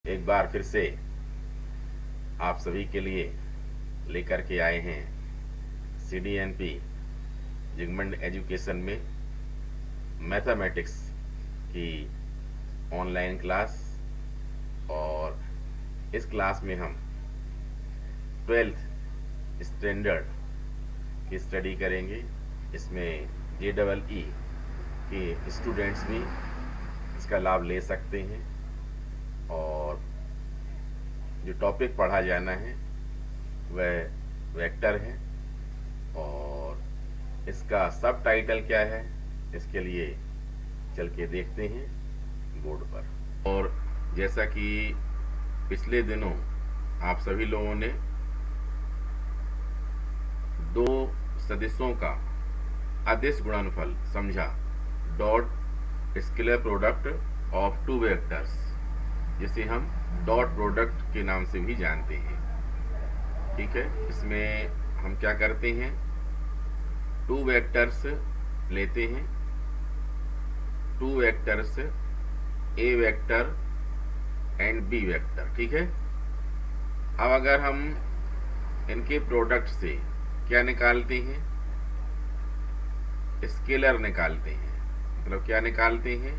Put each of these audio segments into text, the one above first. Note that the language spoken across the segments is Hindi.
एक बार फिर से आप सभी के लिए लेकर के आए हैं CDNP जिगमंड एजुकेशन में मैथमेटिक्स की ऑनलाइन क्लास। और इस क्लास में हम 12th स्टैंडर्ड की स्टडी करेंगे। इसमें JEE के स्टूडेंट्स भी इसका लाभ ले सकते हैं। और जो टॉपिक पढ़ा जाना है वह वेक्टर है और इसका सब टाइटल क्या है इसके लिए चल के देखते हैं बोर्ड पर। और जैसा कि पिछले दिनों आप सभी लोगों ने दो सदिशों का अदिश गुणनफल समझा, dot scalar product of two vectors, जिसे हम डॉट प्रोडक्ट के नाम से भी जानते हैं। ठीक है, इसमें हम क्या करते हैं, टू वेक्टर्स लेते हैं, two vectors A vector and B vector. ठीक है, अब अगर हम इनके प्रोडक्ट से क्या निकालते हैं, स्केलर निकालते हैं, मतलब क्या निकालते हैं,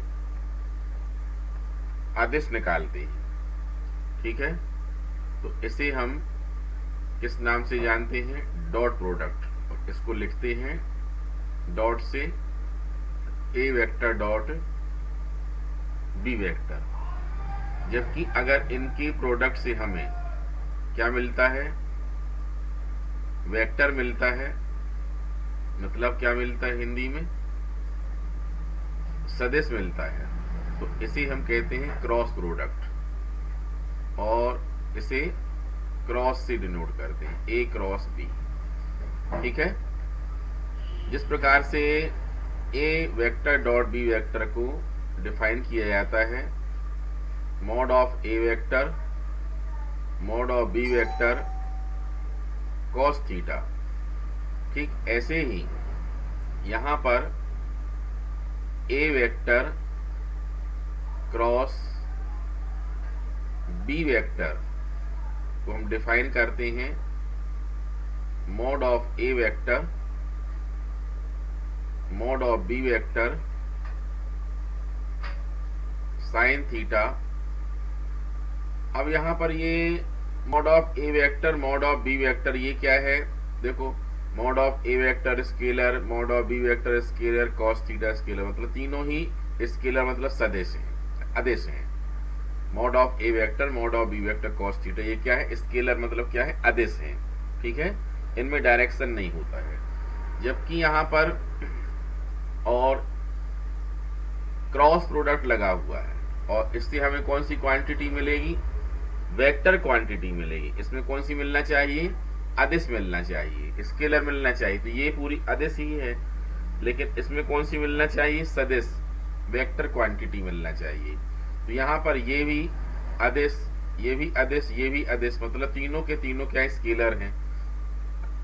अदिश निकालते हैं। ठीक है, तो इसे हम किस नाम से जानते हैं, डॉट प्रोडक्ट। और इसको लिखते हैं डॉट से A vector dot B vector. जबकि अगर इनके प्रोडक्ट से हमें क्या मिलता है, वेक्टर मिलता है, मतलब क्या मिलता है हिंदी में, सदिश मिलता है, तो इसे हम कहते हैं क्रॉस प्रोडक्ट और इसे क्रॉस से डिनोट करते हैं, ए क्रॉस बी। ठीक है, जिस प्रकार से A vector dot B vector को डिफाइन किया जाता है, mod of A vector mod of B vector cos theta. ठीक ऐसे ही यहां पर A vector cross B vector को हम डिफाइन करते हैं mod of A vector mod of B vector sine theta. अब यहां पर ये mod of A vector mod of B vector ये क्या है, देखो, mod of A vector scalar, mod of B vector scalar, cos theta scalar, मतलब तीनों ही स्केलर मतलब सदिश हैं, अदिश हैं। Mod of A vector mod of B vector cos theta ये क्या है, स्केलर मतलब क्या है, अदिश हैं। ठीक है, इनमें डायरेक्शन नहीं होता है। जबकि यहां पर और क्रॉस प्रोडक्ट लगा हुआ है और इससे हमें कौन सी क्वांटिटी मिलेगी, वेक्टर क्वांटिटी मिलेगी। इसमें कौन सी मिलना चाहिए, अदिश मिलना चाहिए, स्केलर मिलना चाहिए। तो ये पूरी अदिश ही है, लेकिन इसमें कौन सी मिलना चाहिए, सदिश, वेक्टर क्वांटिटी मिलना चाहिए। तो यहाँ पर ये भी अदिश, ये भी अदिश, ये भी अदिश, मतलब तीनों के तीनों क्या स्केलर हैं।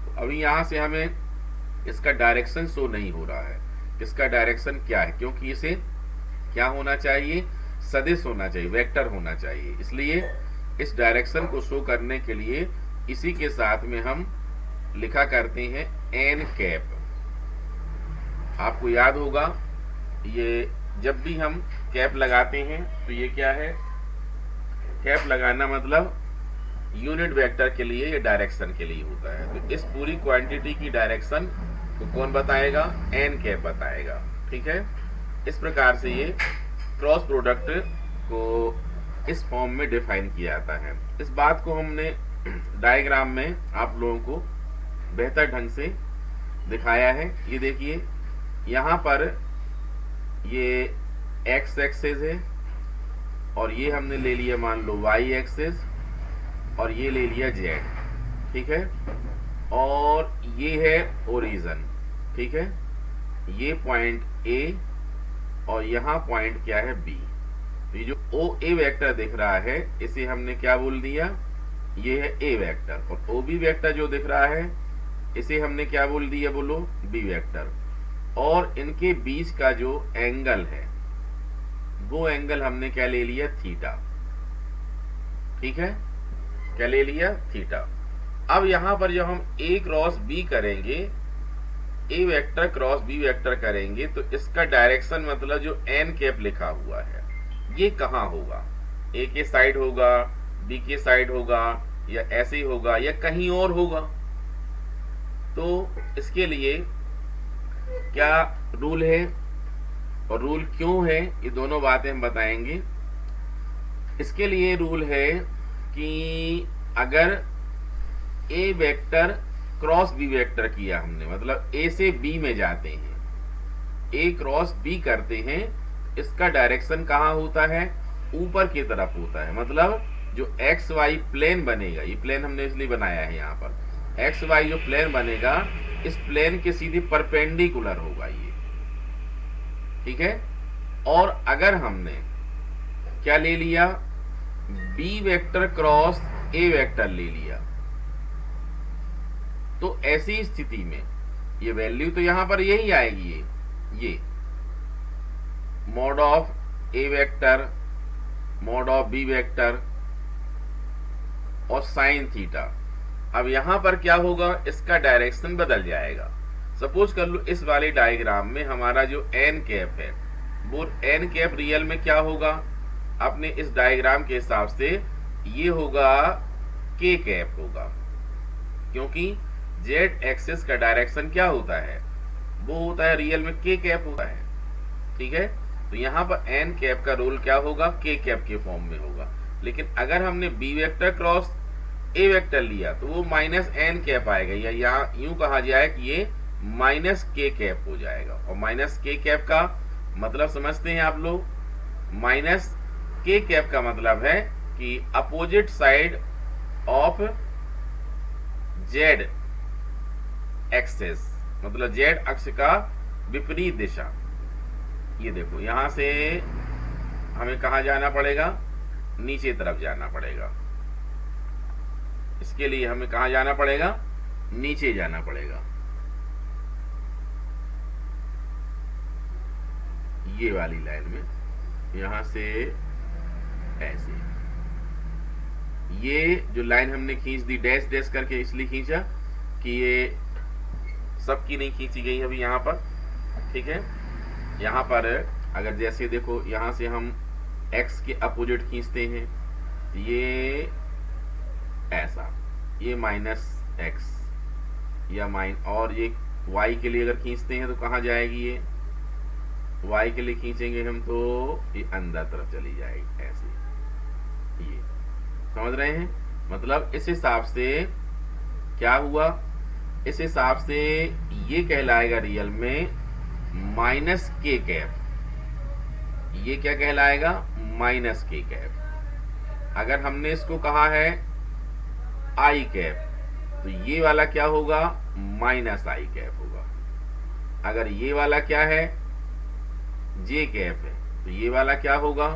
तो अभी यहाँ से हमें इसका डायरेक्शन शो नहीं हो रहा है, इसका डायरेक्शन क्या है, क्योंकि इसे क्या होना चाहिए, सदिश होना चाहिए, वेक्टर होना चाहिए। इसलिए इस डायरेक्शन को शो करने के लिए इसी के साथ में हम लिखा करते हैं एन कैप। आपको याद होगा, ये जब भी हम कैप लगाते हैं तो ये क्या है, कैप लगाना मतलब यूनिट वेक्टर के लिए, ये डायरेक्शन के लिए होता है। तो इस पूरी क्वांटिटी की डायरेक्शन को कौन बताएगा, एन कैप बताएगा। ठीक है, इस प्रकार से ये क्रॉस प्रोडक्ट को इस फॉर्म में डिफाइन किया जाता है। इस बात को हमने डायग्राम में आप लोगों को बेहतर ढंग से दिखाया है। ये देखिए, यहाँ पर ये एक्स एक्सिस है और ये हमने ले लिया मान लो वाई एक्सिस और ये ले लिया जेड। ठीक है, और ये है ओरिजिन। ठीक है, ये पॉइंट ए और यहाँ पॉइंट क्या है बी। तो ये जो ओ ए वेक्टर दिख रहा है इसे हमने क्या बोल दिया, ये है ए वेक्टर। और ओ बी वेक्टर जो दिख रहा है इसे हमने क्या बोल दिया, बोलो, बी वेक्टर। और इनके बीच का जो एंगल है वो एंगल हमने क्या ले लिया, थीटा। ठीक है, क्या ले लिया, थीटा। अब यहां पर जब हम ए क्रॉस बी करेंगे, A vector cross B vector करेंगे, तो इसका डायरेक्शन मतलब जो एन कैप लिखा हुआ है ये कहां होगा, ए के साइड होगा, बी के साइड होगा, या ऐसे ही होगा, या कहीं और होगा। तो इसके लिए क्या रूल है और रूल क्यों है, ये दोनों बातें हम बताएंगे। इसके लिए रूल है कि अगर ए वेक्टर क्रॉस बी वेक्टर किया हमने, मतलब ए से बी में जाते हैं, ए क्रॉस बी करते हैं, इसका डायरेक्शन कहां होता है, ऊपर की तरफ होता है। मतलब जो एक्स वाई प्लेन बनेगा, ये प्लेन हमने इसलिए बनाया है, यहाँ पर एक्स वाई जो प्लेन बनेगा, इस प्लेन के सीधे परपेंडिकुलर होगा ये, ठीक है। और अगर हमने क्या ले लिया, B vector cross A vector ले लिया, तो ऐसी स्थिति में ये वैल्यू तो यहां पर यही आएगी, ये mod of A vector mod of B vector और साइन थीटा। अब यहां पर क्या होगा, इसका डायरेक्शन बदल जाएगा। सपोज कर लो इस वाले डायग्राम में हमारा जो एन कैप है, वो एन कैप रियल में क्या होगा, अपने इस डायग्राम के हिसाब से ये होगा के कैप होगा, क्योंकि जेड एक्सिस का डायरेक्शन क्या होता है, वो होता है रियल में के कैप होता है, ठीक है। तो यहाँ पर एन कैप का रोल क्या होगा, के कैप के फॉर्म में होगा। लेकिन अगर हमने B vector cross A vector लिया तो वो माइनस एन कैप आएगा, या यहाँ यूं कहा जाए कि ये माइनस के कैप हो जाएगा। और माइनस के कैप का मतलब समझते हैं आप लोग, माइनस के कैप का मतलब है कि opposite side of Z axis, मतलब जेड अक्ष का विपरीत दिशा। ये देखो यहां से हमें कहा जाना पड़ेगा, नीचे तरफ जाना पड़ेगा। इसके लिए हमें कहा जाना पड़ेगा, नीचे जाना पड़ेगा। ये वाली लाइन में यहां से ऐसे, ये जो लाइन हमने खींच दी डैश डैश करके, इसलिए खींचा कि ये सबकी नहीं खींची गई अभी यहां पर, ठीक है। यहां पर अगर जैसे देखो यहां से हम x के अपोजिट खींचते हैं, ये ऐसा, ये माइनस एक्स या और ये y के लिए अगर खींचते हैं तो कहां जाएगी, ये y के लिए खींचेंगे हम तो ये अंदर तरफ चली जाएगी ऐसे। ये समझ रहे हैं, मतलब इस हिसाब से क्या हुआ, इस हिसाब से ये कहलाएगा रियल में माइनस के कैप, ये क्या कहलाएगा, माइनस के कैप। अगर हमने इसको कहा है आई कैप, तो ये वाला क्या होगा, माइनस आई कैप होगा। अगर ये वाला क्या है, जे कैप है, तो ये वाला क्या होगा,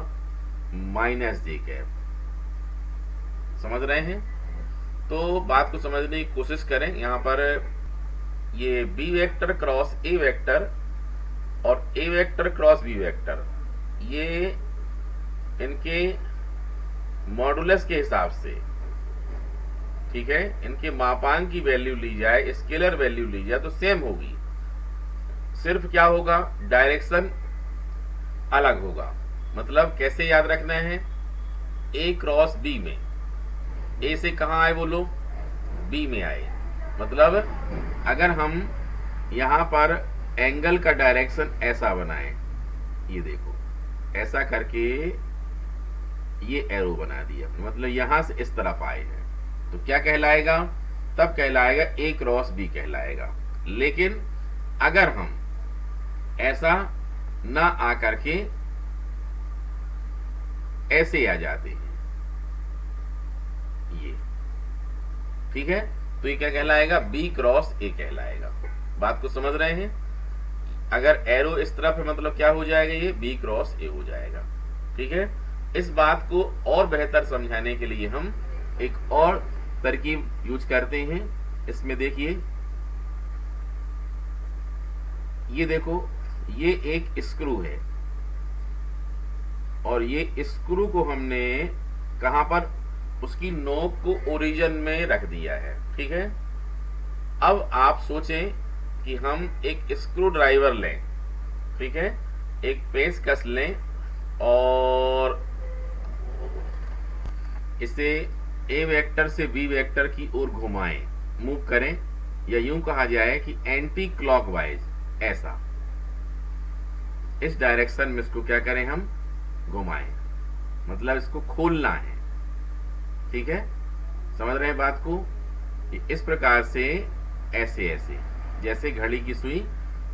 माइनस जे कैप। समझ रहे हैं, तो बात को समझने की कोशिश करें। यहां पर ये B vector cross A vector और A vector cross B vector, ये इनके मॉडुलस के हिसाब से, ठीक है, इनके मापांक की वैल्यू ली जाए, स्केलर वैल्यू ली जाए तो सेम होगी, सिर्फ क्या होगा, डायरेक्शन अलग होगा। मतलब कैसे याद रखना है, ए क्रॉस बी में, ए से कहां आए बोलो, बी में आए। मतलब अगर हम यहां पर एंगल का डायरेक्शन ऐसा बनाए, ये देखो ऐसा करके ये एरो बना दिया, मतलब यहां से इस तरफ आए हैं, तो क्या कहलाएगा, तब कहलाएगा ए क्रॉस बी कहलाएगा। लेकिन अगर हम ऐसा ना आकर के ऐसे आ जाते हैं, ये ठीक है, तो ये क्या कहलाएगा, बी क्रॉस ए कहलाएगा। बात को समझ रहे हैं, अगर एरो इस तरफ है मतलब क्या हो जाएगा, ये बी क्रॉस ए हो जाएगा, ठीक है। इस बात को और बेहतर समझाने के लिए हम एक और तरकीब यूज करते हैं। इसमें देखिए, ये देखो ये एक स्क्रू है और ये स्क्रू को हमने कहां पर, उसकी नोक को ओरिजिन में रख दिया है। ठीक है, अब आप सोचें कि हम एक स्क्रू ड्राइवर लें, ठीक है, एक पेचकस लें और इसे ए वेक्टर से बी वेक्टर की ओर घुमाएं, मूव करें, या यूं कहा जाए कि एंटी क्लॉकवाइज, ऐसा इस डायरेक्शन में इसको क्या करें, हम घुमाएं, मतलब इसको खोलना है। ठीक है, समझ रहे हैं बात को? इस प्रकार से ऐसे ऐसे जैसे घड़ी की सुई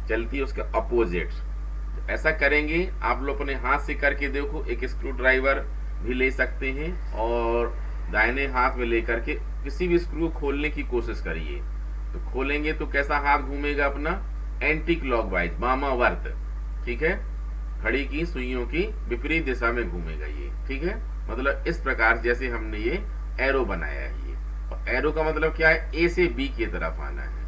चलती है उसके अपोजिट, ऐसा करेंगे। आप लोग अपने हाथ से करके देखो, एक स्क्रू ड्राइवर भी ले सकते हैं और दाहिने हाथ में लेकर के किसी भी स्क्रू को खोलने की कोशिश करिए। तो खोलेंगे तो कैसा हाथ घूमेगा अपना, एंटी क्लॉकवाइज, वामावर्त। ठीक है, घड़ी की सुइयों की विपरीत दिशा में घूमेगा ये। ठीक है, मतलब इस प्रकार जैसे हमने ये एरो बनाया है ये, और एरो का मतलब क्या है, ए से बी की तरफ आना है।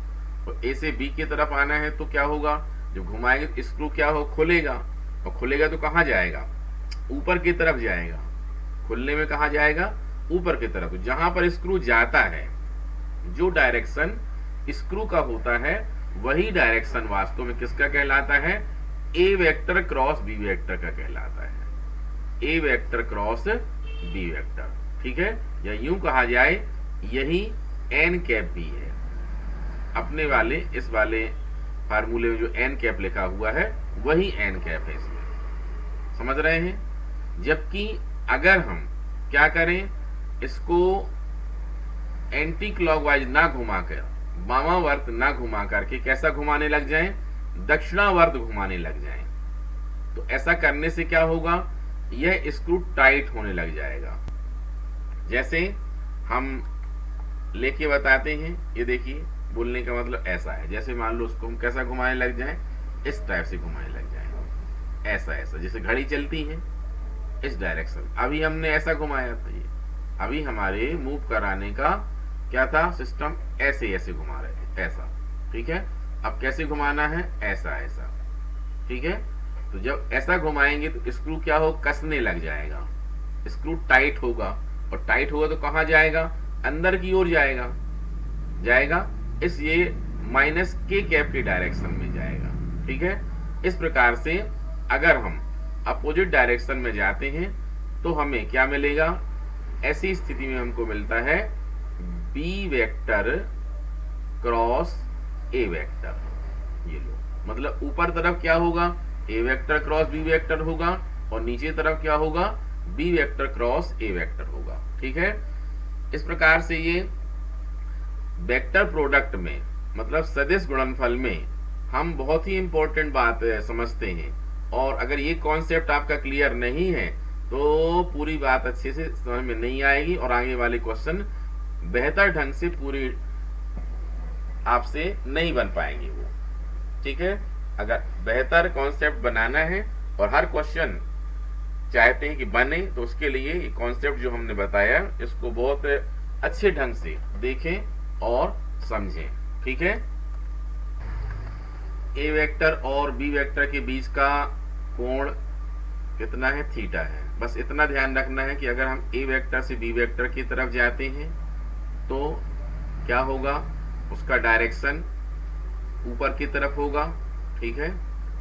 और ए से बी की तरफ आना है तो क्या होगा, जब घुमाएंगे स्क्रू क्या हो, खुलेगा, और खुलेगा तो कहां जाएगा, ऊपर की तरफ जाएगा। खुलने में कहा जाएगा, ऊपर की तरफ। जहां पर स्क्रू जाता है, जो डायरेक्शन स्क्रू का होता है, वही डायरेक्शन वास्तव में किसका कहलाता है, ए वेक्टर क्रॉस बी वेक्टर का कहलाता है। ए वेक्टर क्रॉस बी वेक्टर। ठीक है, या यूं कहा जाए यही एन कैप भी है। अपने वाले इस वाले फार्मूले में जो एन कैप लिखा हुआ है वही एन कैप है इसमें, समझ रहे हैं? जबकि अगर हम क्या करें, इसको एंटी क्लॉकवाइज ना घुमाकर, वामावर्त ना घुमा करके कैसा घुमाने लग जाएं, दक्षिणावर्त घुमाने लग जाएं, तो ऐसा करने से क्या होगा, यह स्क्रू टाइट होने लग जाएगा। जैसे हम लेके बताते हैं, ये देखिए, बोलने का मतलब ऐसा है, जैसे मान लो उसको हम कैसा घुमाने लग जाएं, इस टाइप से घुमाने लग जाएं, ऐसा ऐसा, जैसे घड़ी चलती है इस डायरेक्शन। अभी हमने ऐसा घुमाया था, ये अभी हमारे मूव कराने का क्या था सिस्टम, ऐसे ऐसे घुमा रहे थे, ऐसा। ठीक है, अब कैसे घुमाना है, ऐसा ऐसा। ठीक है, तो जब ऐसा घुमाएंगे तो स्क्रू क्या हो, कसने लग जाएगा, स्क्रू टाइट होगा, और टाइट होगा तो कहां जाएगा, अंदर की ओर जाएगा, जाएगा इस ये माइनस के कैप की डायरेक्शन में जाएगा। ठीक है, इस प्रकार से अगर हम अपोजिट डायरेक्शन में जाते हैं तो हमें क्या मिलेगा, ऐसी स्थिति में हमको मिलता है B vector cross A vector. ये लो, मतलब ऊपर तरफ क्या होगा, A vector cross B vector होगा, और नीचे तरफ क्या होगा, B vector cross A vector होगा। ठीक है, इस प्रकार से ये वेक्टर प्रोडक्ट में, मतलब सदिश गुणनफल में, हम बहुत ही इंपॉर्टेंट बात समझते हैं। और अगर ये कॉन्सेप्ट आपका क्लियर नहीं है तो पूरी बात अच्छे से समझ में नहीं आएगी, और आगे वाले क्वेश्चन बेहतर ढंग से पूरी आपसे नहीं बन पाएंगे वो। ठीक है, अगर बेहतर कॉन्सेप्ट बनाना है और हर क्वेश्चन चाहते हैं कि बने, तो उसके लिए ये कॉन्सेप्ट जो हमने बताया इसको बहुत अच्छे ढंग से देखें और समझें। ठीक है, ए वेक्टर और बी वेक्टर के बीच का कोण कितना है, थीटा है। बस इतना ध्यान रखना है कि अगर हम ए वेक्टर से बी वेक्टर की तरफ जाते हैं तो क्या होगा, उसका डायरेक्शन ऊपर की तरफ होगा। ठीक है,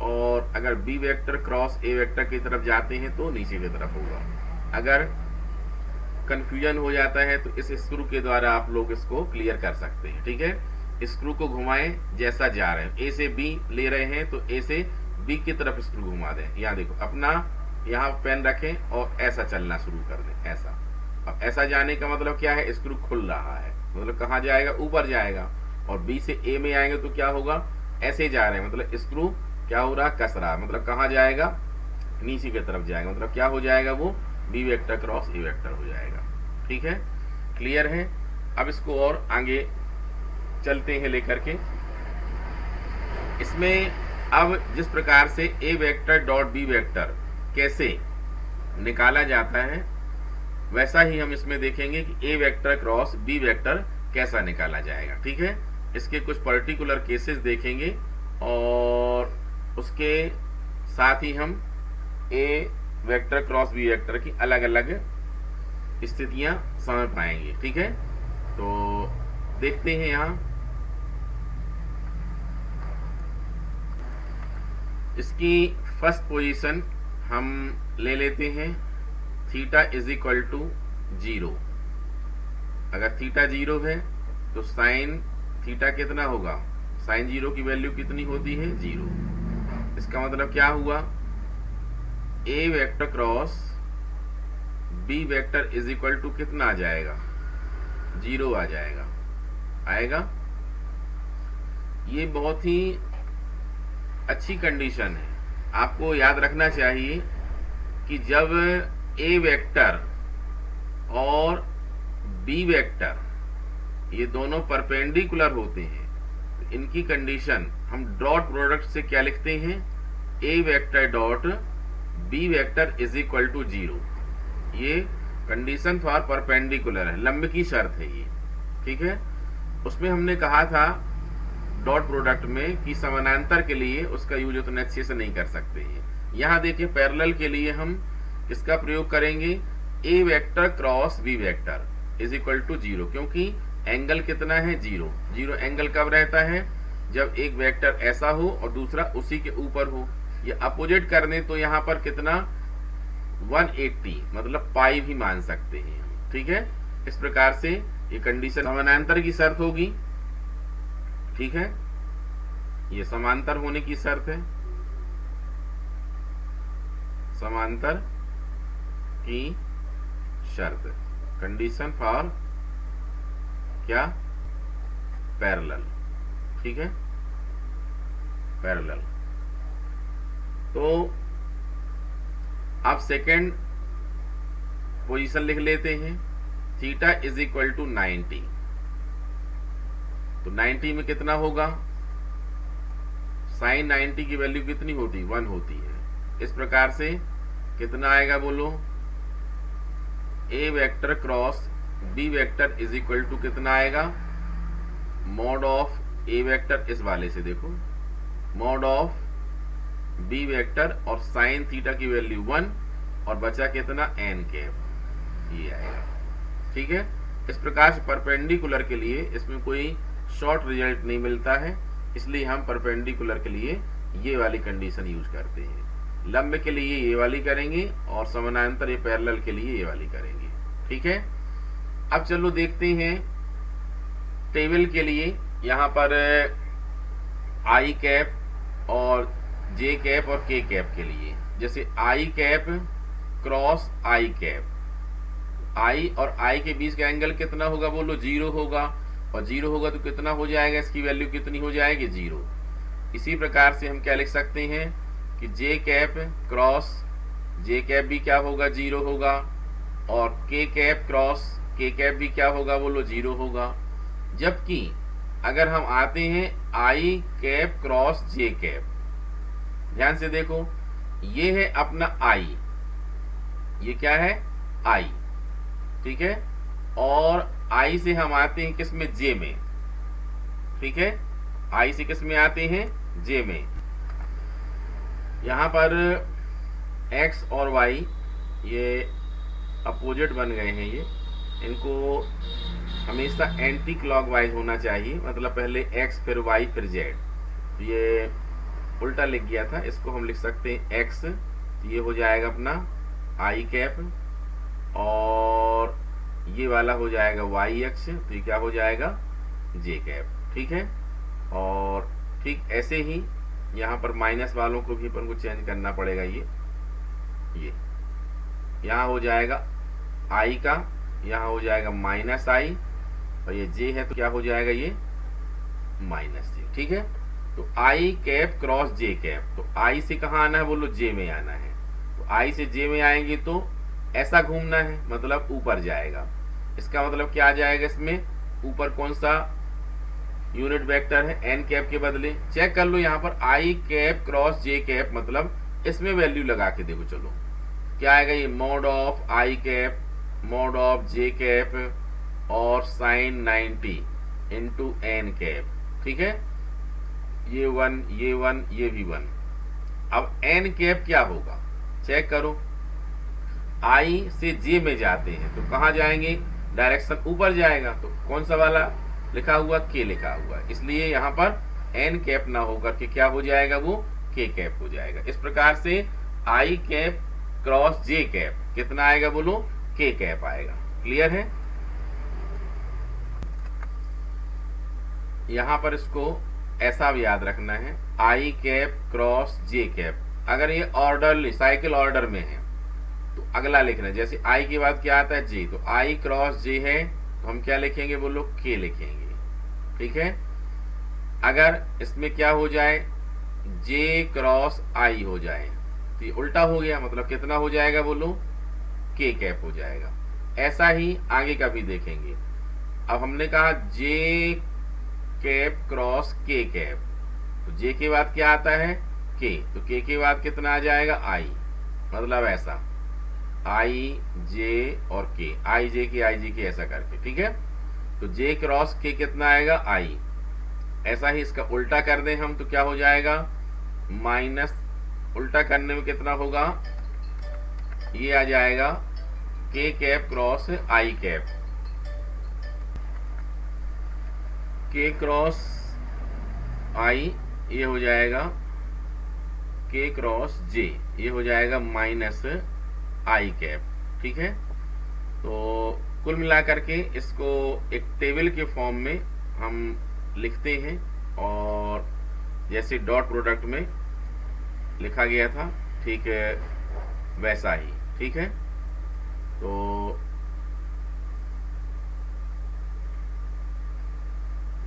और अगर B vector cross A vector की तरफ जाते हैं तो नीचे की तरफ होगा। अगर कंफ्यूजन हो जाता है तो इस स्क्रू के द्वारा आप लोग इसको क्लियर कर सकते हैं। ठीक है, स्क्रू को घुमाएं जैसा जा रहे हैं, ए से बी ले रहे हैं तो ए से बी की तरफ स्क्रू घुमा दें। यहाँ देखो, अपना यहाँ पेन रखें और ऐसा चलना शुरू कर दें, ऐसा। अब ऐसा जाने का मतलब क्या है, स्क्रू खुल रहा है, मतलब कहाँ जाएगा, ऊपर जाएगा। और बी से ए में आएंगे तो क्या होगा, ऐसे जा रहे हैं, मतलब स्क्रू क्या हो रहा, कस रहा, मतलब कहाँ जाएगा, नीचे की तरफ जाएगा, मतलब क्या हो जाएगा, वो B vector cross A vector हो जाएगा। ठीक है, क्लियर है? अब इसको और आगे चलते हैं लेकर के। इसमें अब जिस प्रकार से A vector dot B vector कैसे निकाला जाता है, वैसा ही हम इसमें देखेंगे कि ए वेक्टर क्रॉस बी वेक्टर कैसा निकाला जाएगा। ठीक है, इसके कुछ पर्टिकुलर केसेस देखेंगे और उसके साथ ही हम ए वेक्टर क्रॉस बी वेक्टर की अलग अलग स्थितियां समझ पाएंगे। ठीक है, तो देखते हैं यहाँ इसकी फर्स्ट पोजीशन हम ले लेते हैं थीटा इज इक्वल टू 0। अगर थीटा 0 है तो साइन थीटा कितना होगा, साइन 0 की वैल्यू कितनी होती है, 0। इसका मतलब क्या हुआ, A vector cross B vector is equal to कितना आ जाएगा, 0 आ जाएगा, आएगा। ये बहुत ही अच्छी कंडीशन है। आपको याद रखना चाहिए कि जब ए वेक्टर और बी वेक्टर ये दोनों परपेंडिकुलर होते हैं तो इनकी कंडीशन हम डॉट प्रोडक्ट से क्या लिखते हैं, A vector dot B vector is equal to 0। ये कंडीशन फॉर परपेंडिकुलर है, लंब की शर्त है ये। ठीक है, उसमें हमने कहा था डॉट प्रोडक्ट में कि समानांतर के लिए उसका यूज उतने अच्छे से नहीं कर सकते हैं। यहाँ देखिए पैरेलल के लिए हम किसका प्रयोग करेंगे, A vector cross B vector is equal to 0, क्योंकि एंगल कितना है, 0। 0 एंगल कब रहता है, जब एक वेक्टर ऐसा हो और दूसरा उसी के ऊपर हो। ये अपोजिट कर दें तो यहाँ पर कितना 180 मतलब पाई भी मान सकते हैं। ठीक है, इस प्रकार से ये कंडीशन समानांतर की शर्त होगी। ठीक है, ये समांतर होने की शर्त है, समांतर की शर्त, कंडीशन फॉर क्या, पैरेलल। ठीक है, पैरेलल। तो आप सेकेंड पोजीशन लिख लेते हैं, थीटा इज इक्वल टू 90। तो 90 में कितना होगा, साइन 90 की वैल्यू कितनी होती, 1 होती है। इस प्रकार से कितना आएगा बोलो, A vector cross B vector is equal to कितना आएगा, मॉड ऑफ ए वेक्टर, इस वाले से देखो, मॉड ऑफ बी वेक्टर और साइन थीटा की वैल्यू 1 और बचा कितना एन कैप, ये आएगा। ठीक है, इस प्रकार से परपेंडिकुलर के लिए इसमें कोई शॉर्ट रिजल्ट नहीं मिलता है, इसलिए हम परपेंडिकुलर के लिए ये वाली कंडीशन यूज करते हैं। लंब के लिए ये वाली करेंगे और समानांतर ये पैरेलल के लिए ये वाली करेंगे। ठीक है, अब चलो देखते हैं टेबल के लिए। यहाँ पर आई कैप और जे कैप और के कैप के लिए, जैसे आई कैप क्रॉस आई कैप, आई और आई के बीच का एंगल कितना होगा बोलो, 0 होगा, और 0 होगा तो कितना हो जाएगा, इसकी वैल्यू कितनी हो जाएगी, 0। इसी प्रकार से हम क्या लिख सकते हैं कि जे कैप क्रॉस जे कैप भी क्या होगा, 0 होगा, और के कैप क्रॉस के कैप भी क्या होगा बोलो, 0 होगा। जबकि अगर हम आते हैं आई कैप क्रॉस जे कैप, ध्यान से देखो, ये है अपना आई, ये क्या है आई। ठीक है, और आई से हम आते हैं किसमें, जे में। ठीक है, आई से किस में आते हैं, जे में। यहां पर एक्स और वाई ये अपोजिट बन गए हैं, ये इनको हमेशा एंटी क्लॉकवाइज होना चाहिए, मतलब पहले एक्स फिर वाई फिर जेड। ये उल्टा लिख गया था, इसको हम लिख सकते हैं एक्स, ये हो जाएगा अपना आई कैप, और ये वाला हो जाएगा वाई अक्ष, तो ये क्या हो जाएगा, जे कैप। ठीक है, और ठीक ऐसे ही यहाँ पर माइनस वालों को भी अपन को चेंज करना पड़ेगा। ये यहाँ हो जाएगा आई का, यहाँ हो जाएगा माइनस आई, और ये जे है तो क्या हो जाएगा, ये माइनस जे। ठीक है, तो आई कैप क्रॉस जे कैप, तो आई से कहाँ आना है बोलो, जे में आना है। तो आई से जे में आएंगे तो ऐसा घूमना है, मतलब ऊपर जाएगा। इसका मतलब क्या आ जाएगा, इसमें ऊपर कौन सा यूनिट वेक्टर है, एन कैप के बदले। चेक कर लो यहाँ पर आई कैप क्रॉस जे कैप, मतलब इसमें वैल्यू लगा के देखो, चलो क्या आएगा, ये mod of I cap mod of J cap और साइन 90 इंटू एन कैप। ठीक है, ये 1 ये 1 ये भी 1। अब एन कैप क्या होगा, चेक करो, आई से जे में जाते हैं तो कहाँ जाएंगे, डायरेक्शन ऊपर जाएगा, तो कौन सा वाला लिखा हुआ, के लिखा हुआ, इसलिए यहाँ पर एन कैप ना होकर के क्या हो जाएगा, वो के कैप हो जाएगा। इस प्रकार से आई कैप क्रॉस जे कैप कितना आएगा, बोलो के कैप आएगा। क्लियर है? यहां पर इसको ऐसा भी याद रखना है, आई कैप क्रॉस जे कैप, अगर ये ऑर्डर साइकिल ऑर्डर में है तो अगला लिखना है। जैसे आई के बाद क्या आता है, जे, तो आई क्रॉस जे है तो हम क्या लिखेंगे, बोलो के लिखेंगे। ठीक है? अगर इसमें क्या हो जाए, जे क्रॉस आई हो जाए तो ये उल्टा हो गया, मतलब कितना हो जाएगा, बोलो के कैप हो जाएगा। ऐसा ही आगे का भी देखेंगे। अब हमने कहा जे कैप क्रॉस के कैप, तो जे के बाद क्या आता है, के, तो के बाद कितना आ जाएगा, आई, मतलब ऐसा आई जे और के, आई जे के ऐसा करके। ठीक है? तो जे क्रॉस के कितना आएगा, आई। ऐसा ही इसका उल्टा कर दें हम तो क्या हो जाएगा, माइनस, उल्टा करने में कितना होगा, ये आ जाएगा के कैप क्रॉस आई कैप, के क्रॉस आई ये हो जाएगा के क्रॉस जे, ये हो जाएगा माइनस आई कैप। ठीक है? तो कुल मिलाकर के इसको एक टेबल के फॉर्म में हम लिखते हैं, और जैसे डॉट प्रोडक्ट में लिखा गया था, ठीक है, वैसा ही। ठीक है? तो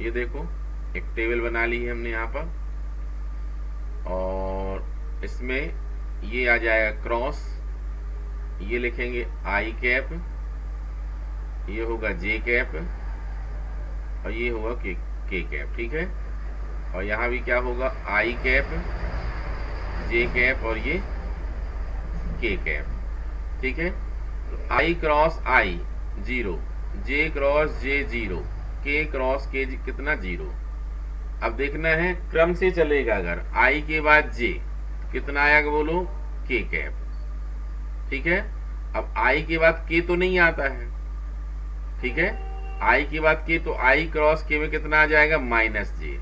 ये देखो एक टेबल बना ली है हमने यहाँ पर, और इसमें ये आ जाएगा क्रॉस, ये लिखेंगे आई कैप, ये होगा जे कैप, और ये होगा के कैप। ठीक है? और यहाँ भी क्या होगा, आई कैप, जे कैप, और ये के कैप। ठीक है? तो आई क्रॉस आई 0, जे क्रॉस जे 0, के क्रॉस के कितना 0। अब देखना है क्रम से चलेगा, अगर आई के बाद जे कितना आएगा, बोलो के कैप। ठीक है? अब आई के बाद के तो नहीं आता है। ठीक है? आई के बाद के, तो आई क्रॉस के में कितना आ जाएगा, माइनस जे।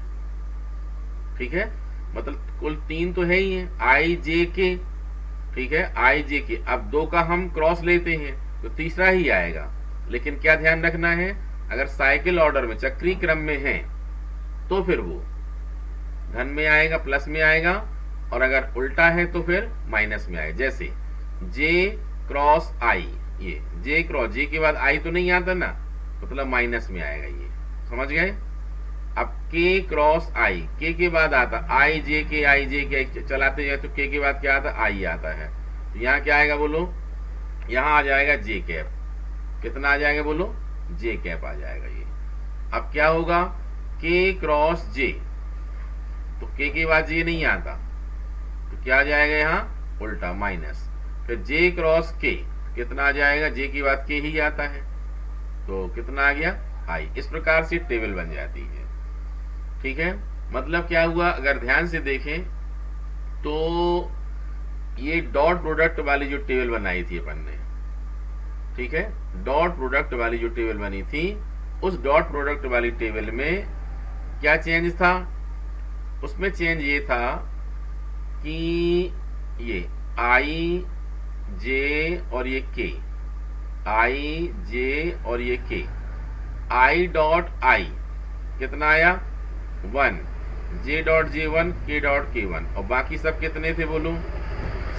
ठीक है? मतलब कुल 3 तो है ही है, आई जे के। ठीक है? आई जे के, अब 2 का हम क्रॉस लेते हैं तो तीसरा ही आएगा। लेकिन क्या ध्यान रखना है, अगर साइकिल ऑर्डर में चक्री क्रम में है तो फिर वो धन में आएगा, प्लस में आएगा, और अगर उल्टा है तो फिर माइनस में आएगा। जैसे जे क्रॉस आई, ये जे क्रॉस जे के बाद आई तो नहीं आता ना, मतलब माइनस में आएगा, ये समझ गए। अब के क्रॉस आई, के बाद आता आई जे के चलाते जाए तो के बाद क्या आता, आई आता है। तो यहाँ क्या आएगा, बोलो यहाँ आ जाएगा जे कैप, कितना आ जाएगा, बोलो जे कैप आ जाएगा ये। अब क्या होगा, के क्रॉस जे, तो के बाद जे नहीं आता तो क्या आ जाएगा, यहाँ उल्टा माइनस, फिर जे क्रॉस के कितना आ जाएगा, जे की बात के ही आता है, तो कितना आ गया, आई। इस प्रकार से टेबल बन जाती है। ठीक है? मतलब क्या हुआ, अगर ध्यान से देखें तो ये डॉट प्रोडक्ट वाली जो टेबल बनाई थी अपन ने, ठीक है, डॉट प्रोडक्ट वाली जो टेबल बनी थी, उस डॉट प्रोडक्ट वाली टेबल में क्या चेंज था, उसमें चेंज ये था कि ये आई जे और ये के, आई जे और ये के, आई डॉट आई कितना आया 1, जे डॉट जे 1, के डॉट के 1, और बाकी सब कितने थे, बोलो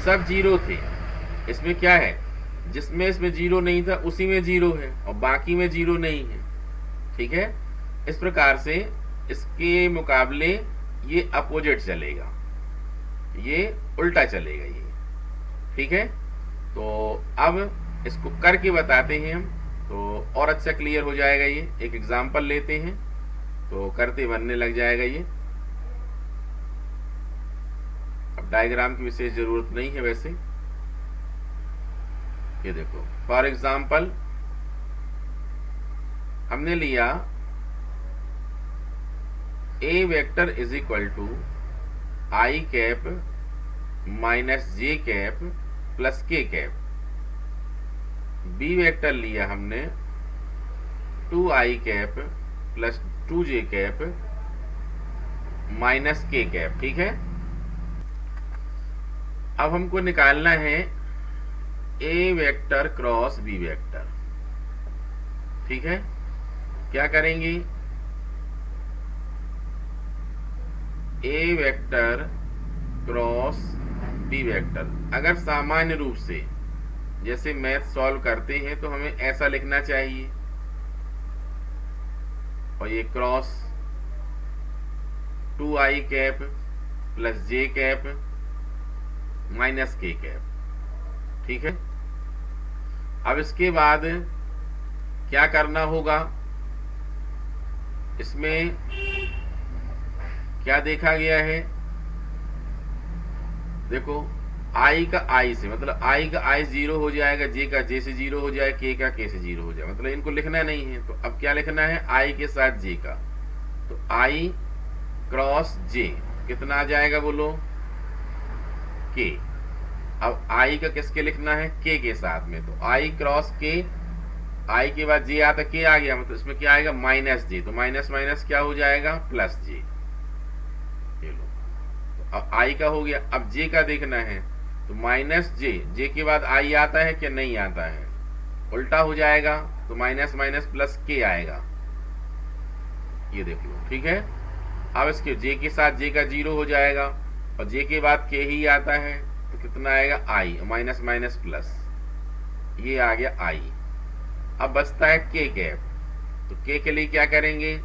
सब 0 थे। इसमें क्या है, जिसमें इसमें 0 नहीं था उसी में 0 है, और बाकी में 0 नहीं है। ठीक है? इस प्रकार से इसके मुकाबले ये अपोजिट चलेगा, ये उल्टा चलेगा ये। ठीक है? तो अब इसको करके बताते हैं हम, तो और अच्छा क्लियर हो जाएगा ये। एक एग्जांपल लेते हैं तो करते बनने लग जाएगा ये। अब डायग्राम की विशेष जरूरत नहीं है वैसे। ये देखो, फॉर एग्जांपल हमने लिया A vector is equal to I cap minus J cap plus K cap. B vector लिया हमने 2i cap plus 2j cap minus k cap, ठीक है। अब हमको निकालना है a vector cross b vector, ठीक है। क्या करेंगे, a vector cross b vector, अगर सामान्य रूप से जैसे मैथ सॉल्व करते हैं तो हमें ऐसा लिखना चाहिए, और ये cross 2i cap plus j cap minus k cap, ठीक है। अब इसके बाद क्या करना होगा, इसमें क्या देखा गया है, देखो i का i से, मतलब i का i 0 हो जाएगा, j का j से 0 हो जाएगा, k का k से 0 हो जाएगा, मतलब इनको लिखना नहीं है। तो अब क्या लिखना है, i के साथ j का, तो i क्रॉस j कितना आ जाएगा बोलो, k। अब i का किसके लिखना है, k के साथ में, तो i क्रॉस k, i के बाद j आता, k आ गया, मतलब इसमें क्या आएगा माइनस j, तो माइनस माइनस क्या हो जाएगा प्लस j, ये लो। तो अब i का हो गया, अब j का देखना है, तो माइनस j के बाद i आता है कि नहीं आता है, उल्टा हो जाएगा, तो माइनस माइनस प्लस k आएगा, ये देख लो, ठीक है। अब इसके j के साथ j का 0 हो जाएगा, और j के बाद k ही आता है, तो कितना आएगा i, माइनस माइनस प्लस, ये आ गया i। अब बचता है k कैप, तो k के लिए क्या करेंगे,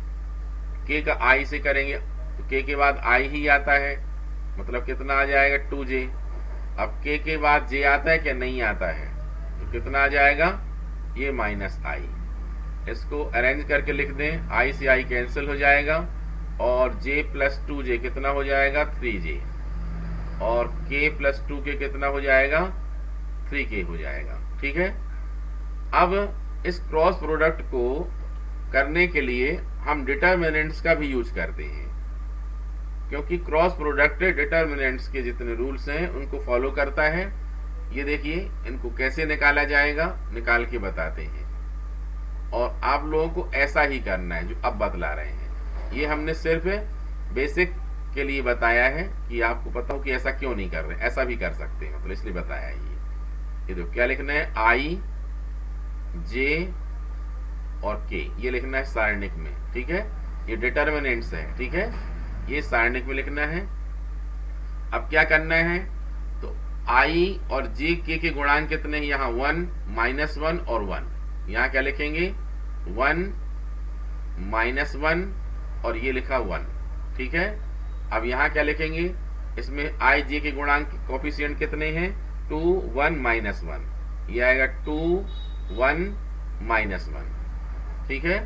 k का i से करेंगे, तो k के बाद i ही आता है, मतलब कितना आ जाएगा 2j। अब k के बाद j आता है क्या नहीं आता है, तो कितना आ जाएगा, ये माइनस i। इसको अरेंज करके लिख दें, i से i कैंसिल हो जाएगा, और j प्लस 2j कितना हो जाएगा 3j, और k प्लस 2k कितना हो जाएगा 3k हो जाएगा, ठीक है। अब इस क्रॉस प्रोडक्ट को करने के लिए हम डिटर्मिनेंट्स का भी यूज करते हैं, क्योंकि क्रॉस प्रोडक्ट डिटर्मिनेंट्स के जितने रूल्स हैं उनको फॉलो करता है। ये देखिए, इनको कैसे निकाला जाएगा, निकाल के बताते हैं, और आप लोगों को ऐसा ही करना है जो अब बतला रहे हैं। ये हमने सिर्फ बेसिक के लिए बताया है कि आपको पता हो कि ऐसा क्यों नहीं कर रहे, ऐसा भी कर सकते हैं, मतलब इसलिए बताया है। ये देखो क्या लिखना है, i j और k, ये लिखना है सारणिक में, ठीक है। ये डिटर्मिनेंट्स है, ठीक है, ये सारणिक में लिखना है। अब क्या करना है, तो i और j k के गुणांक कितने हैं, यहाँ 1 माइनस 1 और 1, यहाँ क्या लिखेंगे 1 माइनस 1 और ये लिखा 1, ठीक है। अब यहाँ क्या लिखेंगे, इसमें i j के गुणांक कोफिशिएंट कितने हैं 2 1 माइनस 1, ये आएगा 2 1 माइनस 1, ठीक है।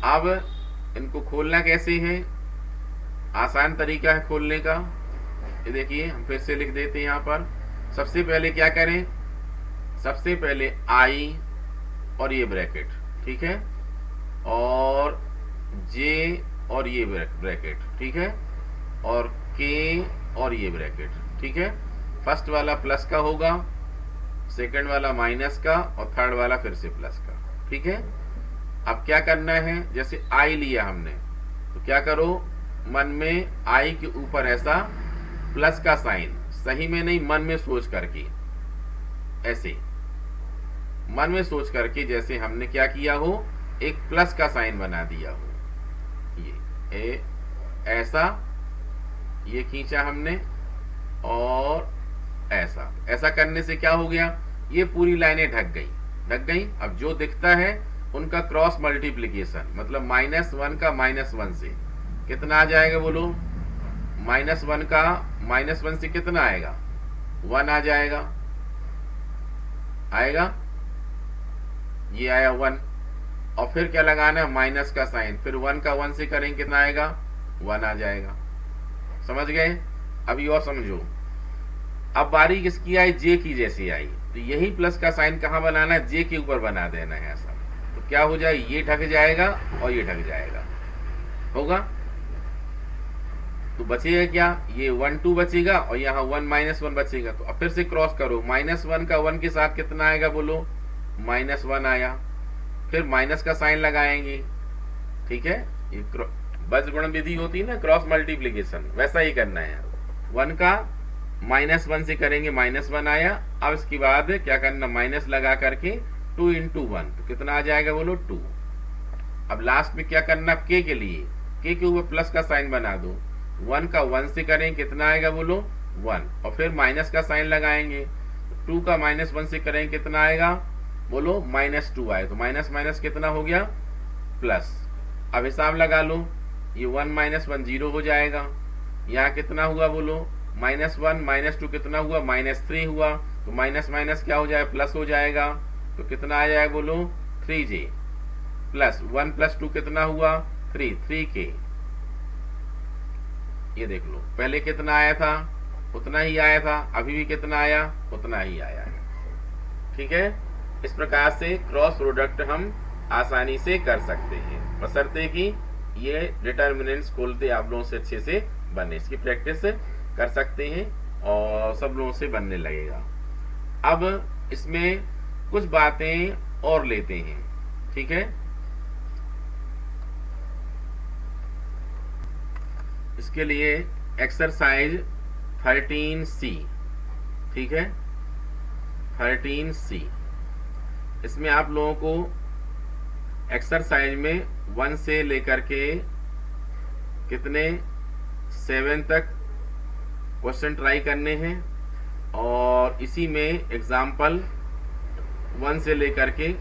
अब इनको खोलना कैसे है, आसान तरीका है खोलने का, ये देखिए हम फिर से लिख देते हैं। यहाँ पर सबसे पहले क्या करें, सबसे पहले i और ये ब्रैकेट, ठीक है, और j और ये ब्रैकेट, ठीक है, और k और ये ब्रैकेट, ठीक है। फर्स्ट वाला प्लस का होगा, सेकंड वाला माइनस का, और थर्ड वाला फिर से प्लस का, ठीक है। अब क्या करना है, जैसे i लिया हमने, तो क्या करो, मन में i के ऊपर ऐसा प्लस का साइन, सही में नहीं, मन में सोच करके, ऐसे मन में सोच करके, जैसे हमने क्या किया हो, एक प्लस का साइन बना दिया हो, ये ऐसा, ये खींचा हमने, और ऐसा करने से क्या हो गया, ये पूरी लाइनें ढक गई। अब जो दिखता है उनका क्रॉस मल्टीप्लीकेशन, मतलब -1 का -1 से कितना आ जाएगा बोलो, -1 का -1 से कितना आएगा 1 आ जाएगा, ये आया 1, और फिर क्या लगाना है माइनस का साइन, फिर 1 का 1 से करेंगे कितना आएगा 1 आ जाएगा, समझ गए। अभी और समझो, अब बारी किसकी आई, जे की जैसी आई, तो यही प्लस का साइन कहाँ बनाना है, जे के ऊपर बना देना है ऐसा, तो क्या हो जाए, ये ढक जाएगा और ये ढक जाएगा, होगा। तो बचेगा क्या, ये 1 2 बचेगा, और यहाँ 1 -1 बचेगा। तो अब फिर से क्रॉस करो, -1 का 1 के साथ कितना आएगा बोलो -1 आया, फिर माइनस का साइन लगाएंगे, ठीक है। ये बज्रगुणन विधि होती है ना, क्रॉस मल्टीप्लीकेशन, वैसा ही करना है। 1 का -1 से करेंगे, -1 आया। अब इसके बाद क्या करना, माइनस लगा करके 2 × 1, तो कितना आ जाएगा बोलो 2। अब लास्ट में क्या करना, के के लिए के ऊपर प्लस का साइन बना दो। 1 का 1 से करें कितना आएगा बोलो 1, और फिर माइनस का साइन लगाएंगे। 2 का -1 से करें कितना आएगा बोलो -2 आए, तो माइनस माइनस कितना हो गया प्लस। अब हिसाब लगा लो, ये 1 - 1 0 हो जाएगा। यहाँ कितना हुआ बोलो -1 - 2 कितना हुआ -3 हुआ, तो माइनस माइनस क्या हो जाएगा प्लस हो जाएगा, तो कितना आ जाएगा बोलो 3j प्लस 1 + 2 कितना हुआ 3k। ये देख लो, पहले कितना आया था उतना ही आया था, अभी भी कितना आया उतना ही आया है, ठीक है। इस प्रकार से क्रॉस प्रोडक्ट हम आसानी से कर सकते हैं, बशर्ते कि ये डिटर्मिनेंट्स खोलते आप लोगों से अच्छे से बने। इसकी प्रैक्टिस कर सकते हैं और सब लोगों से बनने लगेगा। अब इसमें कुछ बातें और लेते हैं, ठीक है। इसके लिए एक्सरसाइज 13C, ठीक है, 13C। इसमें आप लोगों को एक्सरसाइज में 1 से लेकर के कितने 7 तक क्वेश्चन ट्राई करने हैं, और इसी में एग्जाम्पल 1 से लेकर के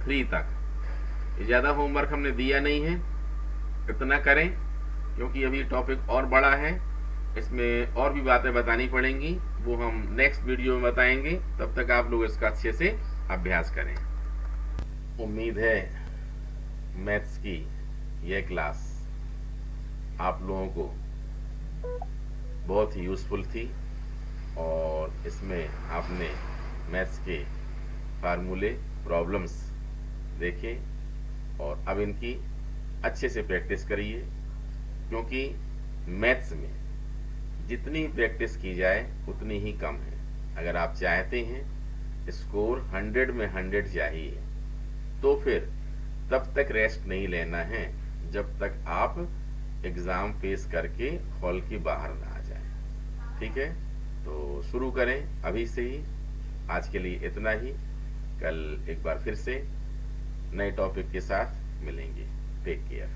3 तक। ज़्यादा होमवर्क हमने दिया नहीं है, इतना करें, क्योंकि अभी टॉपिक और बड़ा है, इसमें और भी बातें बतानी पड़ेंगी, वो हम नेक्स्ट वीडियो में बताएंगे। तब तक आप लोग इसका अच्छे से अभ्यास करें। उम्मीद है मैथ्स की यह क्लास आप लोगों को बहुत ही यूज़फुल थी, और इसमें आपने मैथ्स के फार्मूले प्रॉब्लम्स देखे, और अब इनकी अच्छे से प्रैक्टिस करिए, क्योंकि मैथ्स में जितनी प्रैक्टिस की जाए उतनी ही कम है। अगर आप चाहते हैं स्कोर 100 में 100 चाहिए, तो फिर तब तक रेस्ट नहीं लेना है जब तक आप एग्ज़ाम फेस करके हॉल के बाहर ना आ जाएं, ठीक है। तो शुरू करें अभी से ही। आज के लिए इतना ही, कल एक बार फिर से नए टॉपिक के साथ मिलेंगे। Take care.